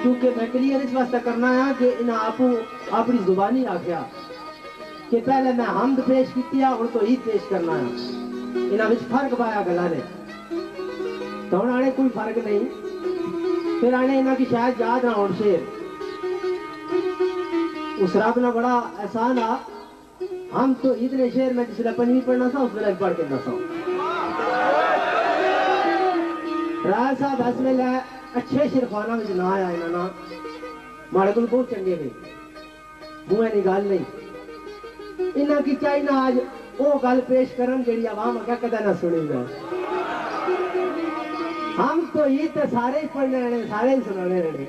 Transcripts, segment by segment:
क्योंकि मैं क्लियर इस वास्ते करना है कि इन आपू अपनी जुबानी आख्या कि पहले मैं हमद पेश की और तो ईद पेश करना है, इन्होंने फर्क पाया गला ने तो हम आने कोई फर्क नहीं, फिर आने इन्हों की शायद याद ना हो शेर उस रब ना बड़ा एहसान आ, हम तो इतने शेर में जिसने पंजवी पढ़ना था उस वेले पढ़ के दसा राय साहब इस वेले अच्छे शिरखाना में ना आया इन्होंने माड़े को बहुत चंगे गए मुँह नहीं गल नहीं इन्हों की चाहिए ना आज वो गल पेश करन जी आवाम अगर कदा ना सुनी जाए। हम तो ये तो सारे ही पढ़ने रहने सारे ही सुनाने रहने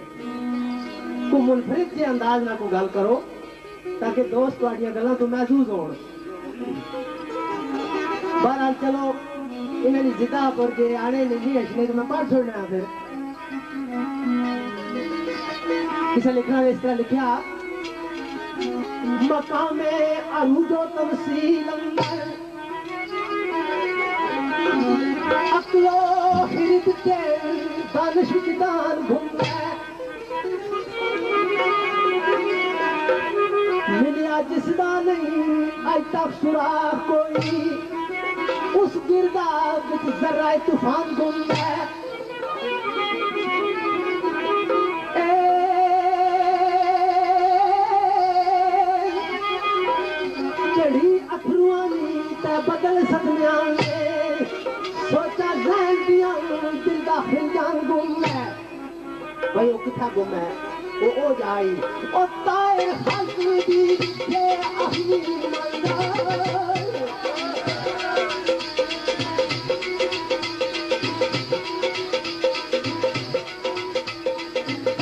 को मुनफरिद के अंदाज ना को गल करो ताकि दोस्त तुहाडियां गल्लां तो महसूस होण। बहरहाल चलो इन्होंने जिदा पर जे आने नहीं हसने तो मैं पढ़ छोड़ना फिर किसे लिखना इस तरह लिखा मकामे अरूजो तमसील अकलो हिरद के दानिश विदान घूमे मिलिया जिसदा नहीं आज तक सुराग कोई उस गिरदा विच जरा तूफान घूमे बदल सदमिया सोचा दिया दिल का खिलजान गुम है भाई वो किथा गुम है वो जाई ओ ताए हल्की दी ये अहली मंदा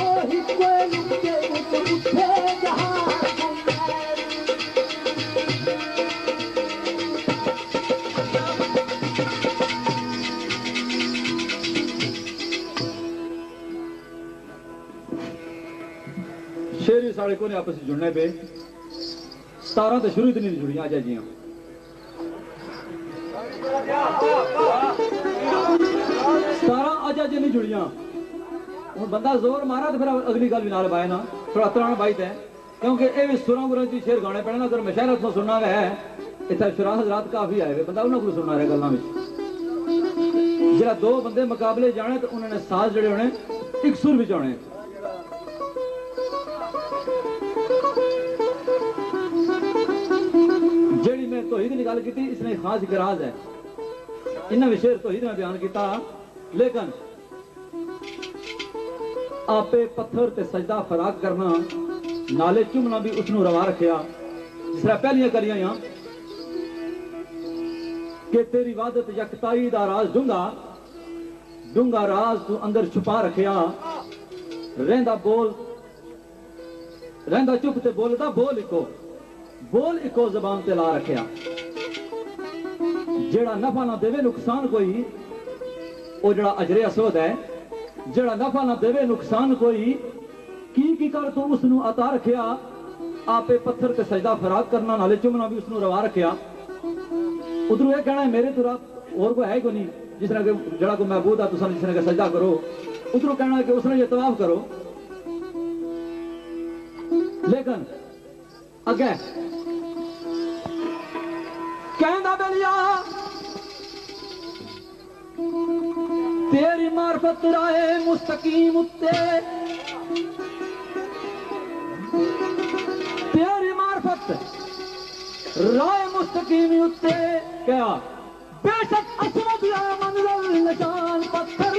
ओ ही कोई लुटे उठे जहां शेर साढ़े को ने आपस में जुड़ने पे 17 तो शुरू इतनी जुड़ियां आजा जियां 17 आजा जी नहीं जुड़ियां हूँ बंदा जोर मारा तो फिर अगली गल भी नाल पाए ना थोड़ा त्राण बाइत है क्योंकि ये भी सुरां गुरां दी शेर गाने पैने अगर मशहरत तो सुनना है इतना शुरा हजरात काफी आए बंदा उन्होंने को सुनना रहे गल्लां विच जरा दो बंदे मुकाबले जाने तो उन्होंने साज जड़े होने एक सुर विच होने जेड़ी मैं तौहीद की गल की इसने खास एक राज है इन्हें भी शेर तौहीद में बयान किया लेकिन आपे पत्थर ते सजदा फराक करना नाले चुमना भी उसनू रवा रखिया जिस तरह पहलियां करियां कि तेरी वादत यकताई दा राज डूंगा डूंगा राज तू अंदर छुपा रखिया रहंदा बोल रहंदा चुप ते बोलदा बोल इको जबान ते ला रखिया जेड़ा नफा ना देवे नुकसान कोई वो जड़ा अजरे असोद है जेड़ा नफा ना देवे नुकसान कोई की कर तू उसनू अता रखिया आपे पत्थर ते सजदा फराक करना नाले चुमना भी उसनू रवा रखिया उधरों यह कहना है मेरे तो और कोई है को नहीं जिस तरह के जड़ा को महबूद है तुम जिस तरह का सजदा करो उधरों कहना है कि उसने ये तवाफ करो लेकिन अगे कहना बेलिया तेरी मार्फत राहे मुस्तकीम उत्ते तेरी मार्फत राय मुस्तकीम उत्ते क्या बेशक असमत या मंजिल निशान पत्थर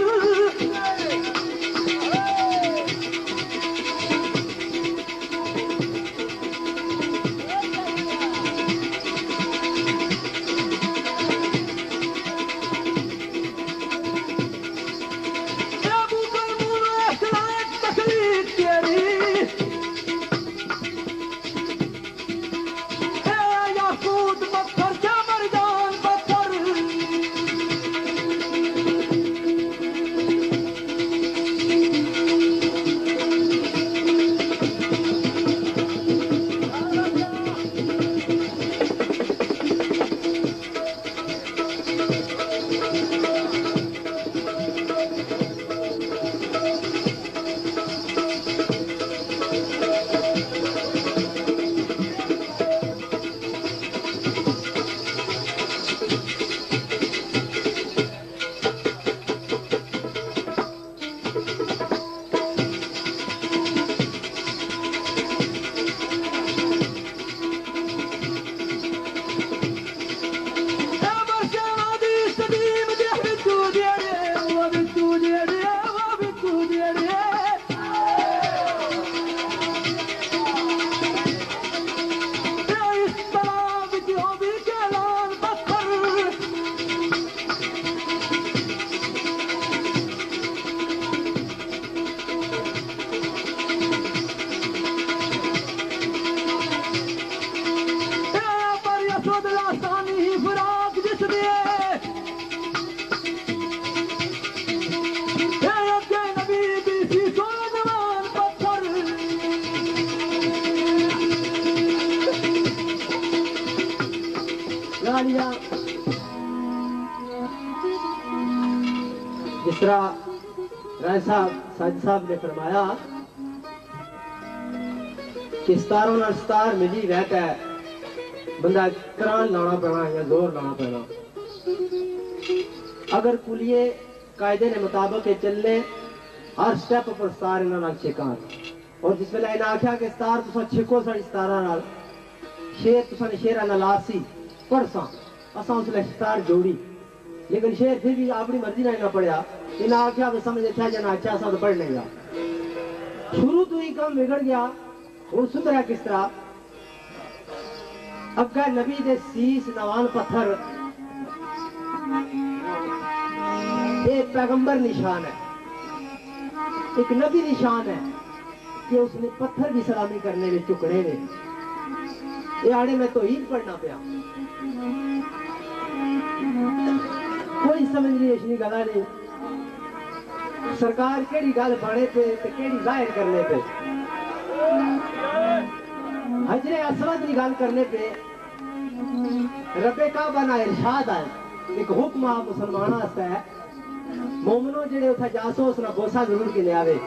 लिया जिस तरह राय साहब साजिद साहब ने फरमाया कि सतारों नाल सतार मिली रहता है बंदा करान लाना पैना या जोर लाना पैना अगर कुलिए कायदे ने मुताबिक चलने हर स्टेप पर सतार इन्हां नाल छिकान और जिस वेले इन्हां आख्या कि सतार तुसां छिको साडी सतारा नाल शेर तुसां ने शेरा नाल आसी पढ़सा असा उसने स्टार जोड़ी लेकिन शेर फिर भी अपनी मर्जी ना इन्हें पढ़िया इन्हें आख्या भी समझ था जना अच्छा असा तो पढ़ लेगा शुरू तो ही काम बिगड़ गया हूं सुधरा किस तरह अग्गा नबी दे सीस नवान पत्थर एक पैगंबर निशान है एक नबी निशान है कि उसने पत्थर की सलामी करने में चुकने में ये आड़े में तो ईद पढ़ना पाया कोई समझ नहीं इसनी गला नहीं सरकार केड़ी गल बने पे ते केड़ी जाहिर करने पे हजरे असवद की गल करने पे रब्बे काबा ना इरशाद है एक हुक्म आ मुसलमाना वास्ते है मोमनो जेड़े उठा जासो उसना बोसा जरूर के ले आवे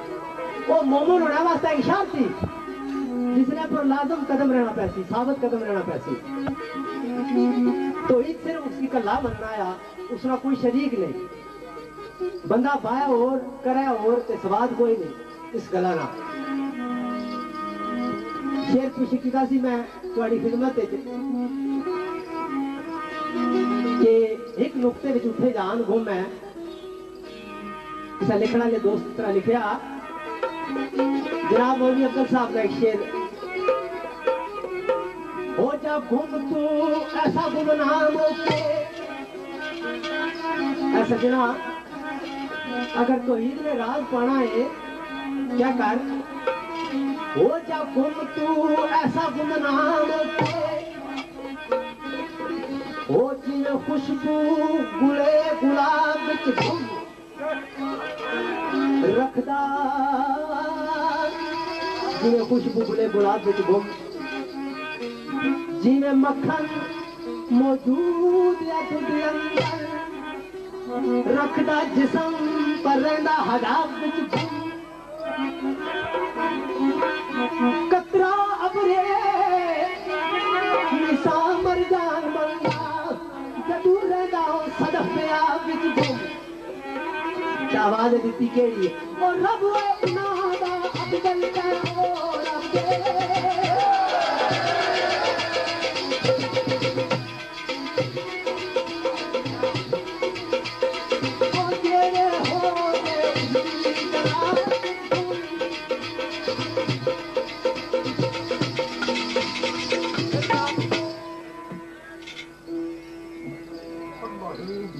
वो मोमन होने वास्ते एक शर्त थी जिसने पर लाजम कदम रहना पैसी साबित कदम रहना पैसी तो एक सिर्फ उसकी कल्ला बनना आया उसका कोई शरीक नहीं बंदा पाया और करे और ते सवाद कोई नहीं इस गला ना शेर कुछ कीता सी मैं तुम्हारी खिदमत के एक नुक्ते विच उठे जान गुम है इसा लिखना ले दोस्त तरह लिखया जनाब मौलवी अब्दुल साहब का एक शेर हो जा गुम तू ऐसा गुमनाम ऐसा जना अगर तौहीद में राज पाना है क्या कर हो जा गुम तू ऐसा गुमनाम हो जिन्हें खुशबू गुले गुलाब विच गुम रखदा जिन्हें खुशबू गुले गुलाब विच गुम जिन्हें मक्खन मौजूद है तुझे अंदर रखदा जिसम पर रहंदा हजाब विच गुम कतरा अबरे निसा मरजान बंदा जदू रहंदा सदफ प्याब विच गुम आवाज दी केड़ी और रब नादा अब्दुल का ओ रब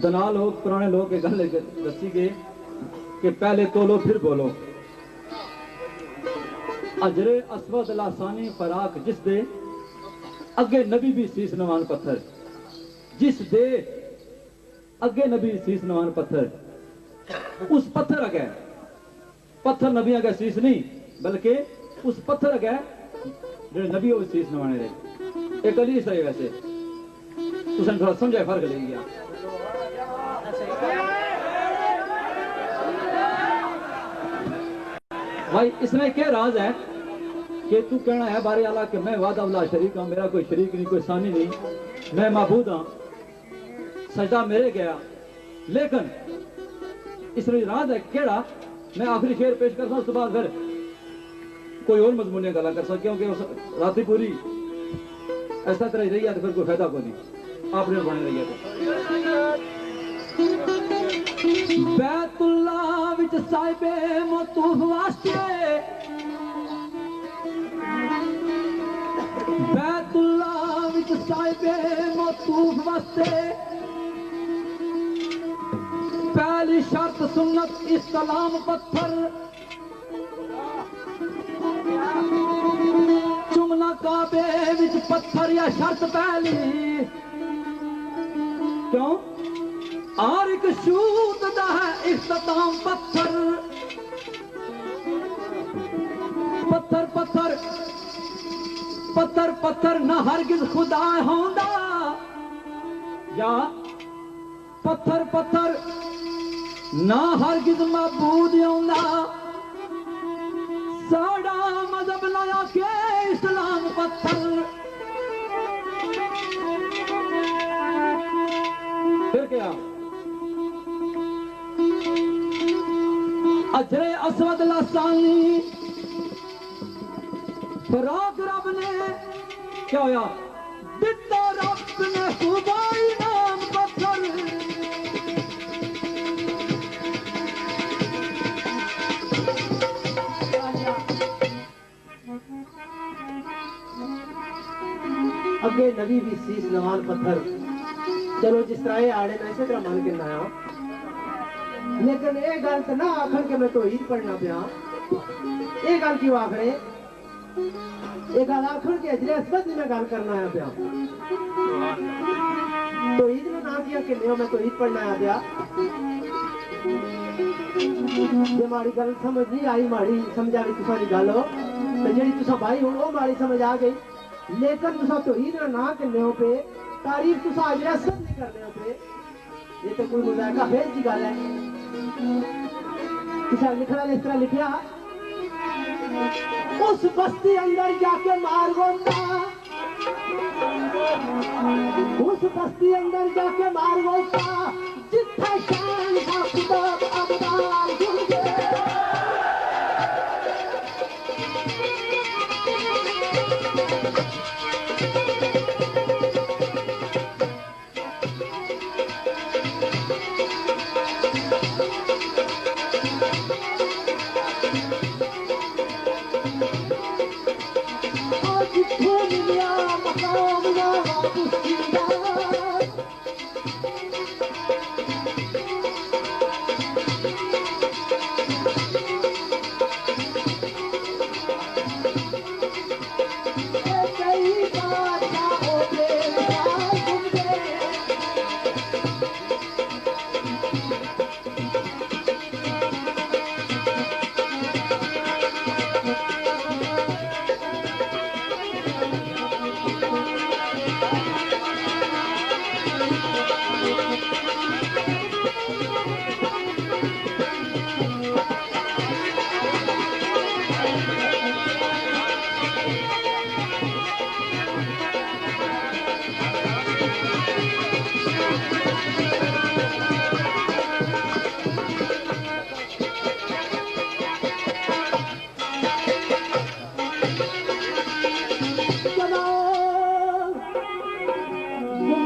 दना लोग पुराने लोग गल दसी गए कि पहले तोलो फिर बोलो अजरे असवद लासानी फराक जिस दे अगे नबी भी सीस नवान पत्थर जिस दे अगे नबी सीस नवान पत्थर उस पत्थर अगे पत्थर नबी अगे सीस नहीं बल्कि उस पत्थर अगे जो नबी वो सीस नवाने रहे एक अली सही वैसे तुसन थोड़ा समझाए फर्क ले गया भाई इसमें क्या राज है कि तू कहना है बारे आला कि मैं वादा वाला शरीक हूं मेरा कोई शरीक नहीं कोई सानी नहीं मैं महबूद हां सजदा मेरे गया लेकिन इसमें राज है केड़ा मैं आखिरी शेर पेश करता हूं, उसके बाद फिर कोई और मजमून गला कर सकता, क्योंकि उस रात पूरी ऐसा तरह रही है तो फिर कोई फायदा को नहीं, आपने बने रही है। बैतुल्लाह विच साहिबे मतूफ वास्ते, बैतुल्लाह विच साहिबे मतूफ वास्ते पहली शर्त सुन्नत इस्लाम पत्थर, चुमना काबे विच पत्थर या शर्त पहली, क्यों आर एक शूत दा है इख्तिताम पत्थर, पत्थर पत्थर पत्थर पत्थर ना हरगिज खुदा होंदा, या पत्थर पत्थर ना हरगिज मबूद आंदा, साड़ा मजहब लाया के इस्लाम पत्थर। फिर क्या अजरे असवद लसानी फराक रब ने क्या होया दिता, रब ने खुदाई नाम पत्थर, अगे नबी भी सीस नवान पत्थर, चलो जिस तरह ये आड़े मैं इसे तरह मान के ना आया, लेकिन ये गल तो ना आखर के मैं तो ईद पढ़ना पिया, ये गल क्यों आखरे, ये गल आखर के अजरे असबत में गल करना आया पिया, तो ईद ने ना किया कि नहीं मैं तो ईद पढ़ना आया पिया, ये माड़ी गल समझ नहीं आई, माड़ी समझा भी तुसारी गल हो तो जी तुसा भाई हूं वो माड़ी समझ आ गई, लेकिन तुसा तो ईद ना करने हो पे तारीफ तुसा अजरे असबत नहीं करने हो पे, ये तो कोई मुजायका फेज की गल है। किसी लिखना ने इस तरह लिखा, उस बस्ती अंदर जाके मार गोता, उस बस्ती अंदर जाके मार गोता, जिथे शान का खुदा अबदार गूंजे,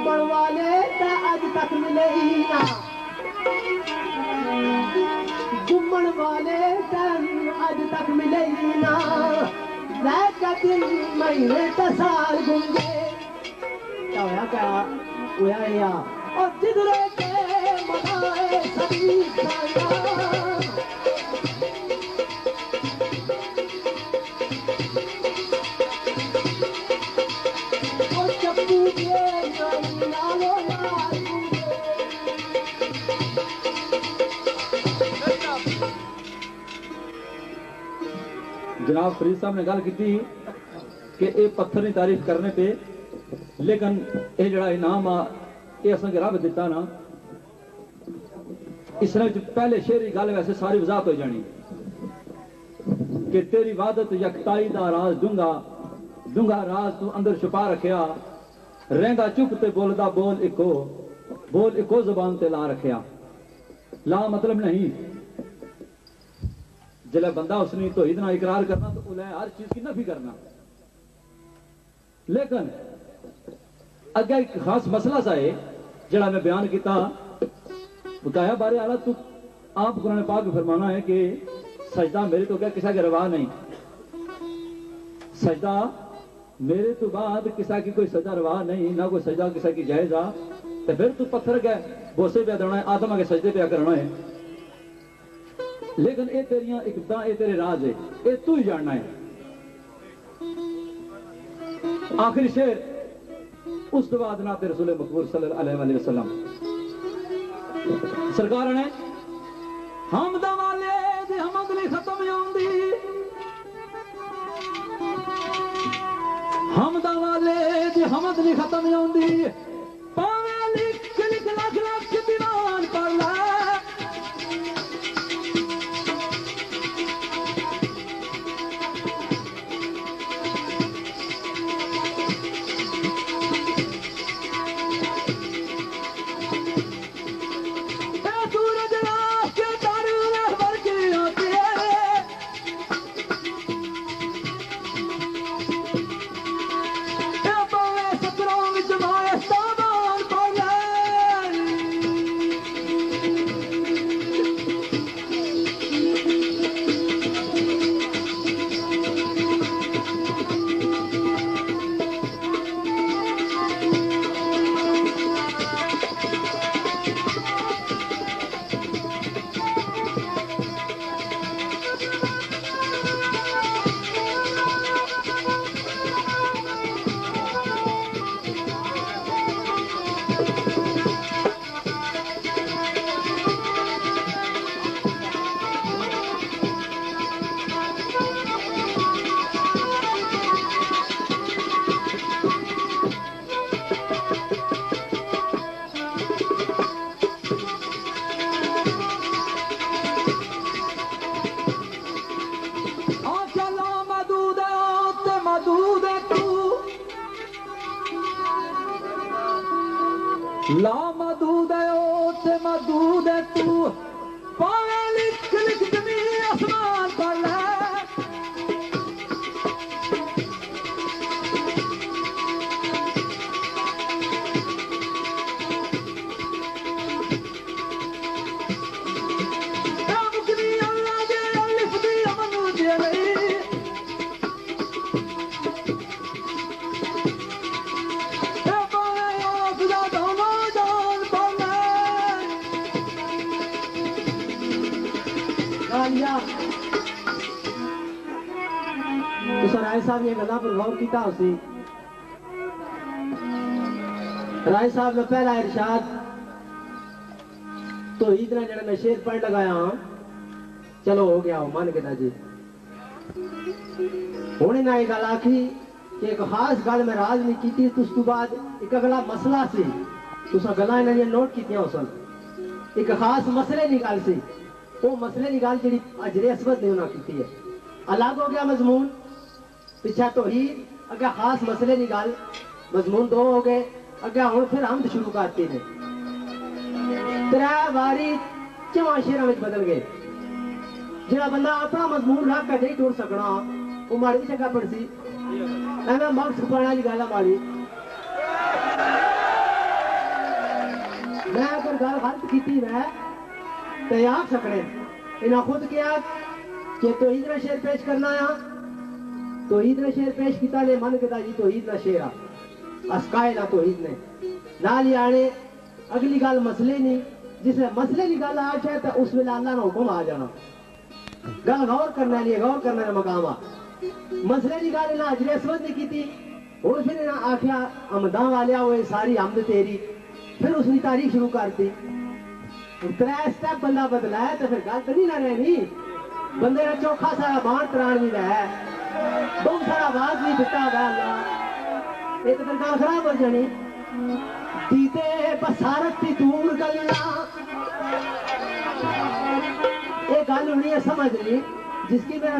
घूमन वाले तन अज तक मिले ना, दिन महीने साल घूमे, क्या होया क्या होया या और जिधरे के मनाए सभी और चप्पू के नालो जनाब फरीद साहब ने गल की कि ये पत्थर की तारीफ करने पे, लेकिन ये जड़ा इनाम आ ये असें रब दिता ना, इस पहले शेर की गल वैसे सारी वजाहत हो जानी कि तेरी वादत यकताई दा राज दूंगा, दूंगा राज तू अंदर छुपा रखिया, रहंदा चुप ते बोलदा बोल इको जबान ते ला रखिया। ला मतलब नहीं जिला बंदा उसने तौहीद ना इकरार करना तो उन्हें हर चीज की नफी करना। लेकिन अगे एक खास मसला सा है जड़ा मैं बयान किया बताया बारे आला तू आप कुरान पाक में फरमाना है कि सजदा मेरे तो क्या किसी के रवा नहीं, सजदा मेरे तो बाद किसी की कोई सजदा रवा नहीं, ना कोई सजदा किसी की जायज आ। तो फिर तू पत्थर के बोसे पे देना है, आदम के सजदे पे करना है। लेकिन ये तेरिया इकदा ये तेरे राज है, ये तू ही जानना है। आखिरी शेर उस तो बाद नाते रसूल मकबूल सल्लल्लाहु अलैहि वसल्लम सरकार ने हमद वाले दी हमद नहीं खत्म होंदी, हमद वाले दी हमद नहीं खत्म होंदी, पावे लिख लिख लख लख दीवान पढ़ ला। ला मदूद ते मदूद तू पावे लिख लिख जमीन आसमान पर ले। तो राय साहब ये गल्ला पर गौर किया उसी राय साहब ने पहला इरशाद तो इतना जरा मैं शेर पढ़ लगाया हाँ चलो हो गया मान के जी होने ना एक गल आखी कि एक खास गल मैं राज नहीं की थी, तो उसके बाद एक अगला मसला सी तुसा गल्लां इन्हां नोट कीतियां उसन एक खास मसले की गल सी, वो मसले की गल जी अजरे असवद ने उन्हें की है। अलग हो गया मजमून पिछा तो ही अगर खास मसले की गल मजमून दो हो गए अगर हूँ फिर हम शुरू करते ने त्रै बारी चवा शेर बदल गए। जो बंदा अपना मजमून रख कर नहीं टुर सकना वो माड़ी जगह पर सी मैं मक्स पाने की गल माड़ी मैं अगर गल गलत की मैं तो आख सकने इन्हें खुद क्या कि तो इधर शेर पेश करना है तो इधर शेर पेश किया ने मन किया जी तो ईद ना शेर अस्काए ना तो ईद ने नाल आने अगली गल मसले नहीं जिसने मसले की गल आ जाए तो उस वेले अल्लाह का हुक्म आ जाना गल गौर करने लिए गौर करने का मकाम आ मसले की गल इन्हें अजरे असवद ने की हूँ फिर इन्हें आख्या अमदा वालिया हुए सारी अमद तेरी फिर उसकी तारीख शुरू करती त्रै स्टेप बंदा बदला है तो फिर गल तो नहीं ना रहनी बंदे ने चौखा सारा बाण तराण भी है बहुत सारा आवाज भी दिता है अल्लाह ये तो फिर गल खराब हो जानी दीदे बसारत की दूर गलना ये गल होनी है समझ ली जिसकी मेरा